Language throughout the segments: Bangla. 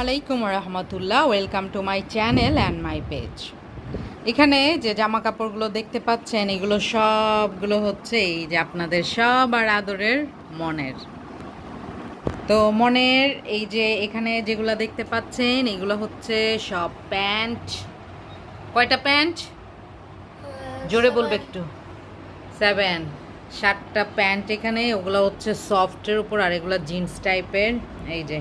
আলাইকুম রহমতুল্লাহ। Welcome to my channel and my page. এখানে যে জামা কাপড়গুলো দেখতে পাচ্ছেন এগুলো সবগুলো হচ্ছে এই যে আপনাদের সবার আদরের মনের। তো মনের এই যে এখানে যেগুলো দেখতে পাচ্ছেন এগুলো হচ্ছে সব প্যান্ট। কয়টা প্যান্ট জোরে বলবে একটু? 7। 7টা প্যান্ট এখানে, ওগুলো হচ্ছে সফটের উপর আর এগুলো জিন্স টাইপের। এই যে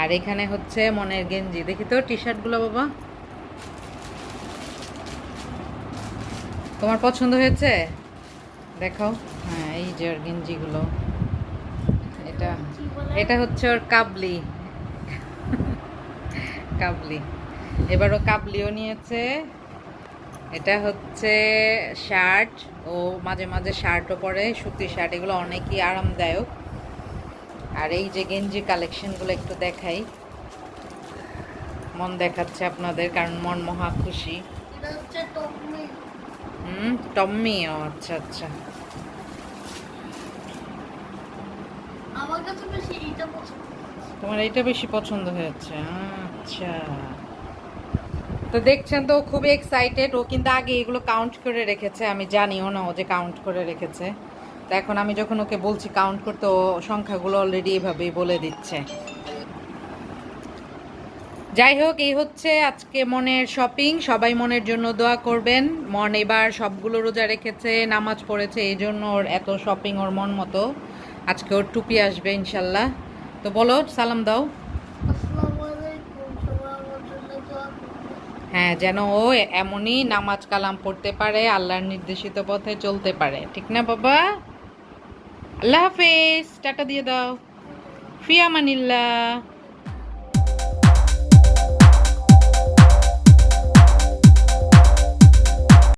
আর এখানে হচ্ছে মনের গেঞ্জি। দেখি তো টি শার্টগুলো বাবা, তোমার পছন্দ হয়েছে? দেখাও। হ্যাঁ এই যে ওর গেঞ্জিগুলো। এটা এটা হচ্ছে ওর কাবলি। কাবলি এবার ও কাবলিও নিয়েছে। এটা হচ্ছে শার্ট, ও মাঝে মাঝে শার্টও পরে, সুতির শার্ট, এগুলো অনেকই আরামদায়ক। আর এই যে গেঞ্জি কালেকশনগুলো একটু দেখাই, মন দেখাচ্ছে আপনাদের কারণ মন মহা খুশি। টম্মি, ও আচ্ছা আচ্ছা। তোমার এইটা বেশি পছন্দ হয়েছে? আচ্ছা, তো দেখছেন তো খুবই এক্সাইটেড। ও কিন্তু আগে এগুলো কাউন্ট করে রেখেছে, আমি জানিও না ও যে কাউন্ট করে রেখেছে। তো এখন আমি যখন ওকে বলছি কাউন্ট করতে, ও সংখ্যাগুলো অলরেডি এভাবেই বলে দিচ্ছে। যাই হোক, এই হচ্ছে আজকে মনের শপিং। সবাই মনের জন্য দোয়া করবেন। মন এবার সবগুলো রোজা রেখেছে, নামাজ পড়েছে, এই জন্য ওর এত শপিং ওর মন মতো। আজকে ওর টুপি আসবে ইনশাল্লাহ। তো বলো, সালাম দাও। হ্যাঁ, যেন ও এমনই নামাজ কালাম পড়তে পারে, আল্লাহর নির্দেশিত পথে চলতে পারে, ঠিক না বাবা? আল্লাহ হাফেজ, টাটা দিয়ে দাও। ফিয়ামানিল্লাহ।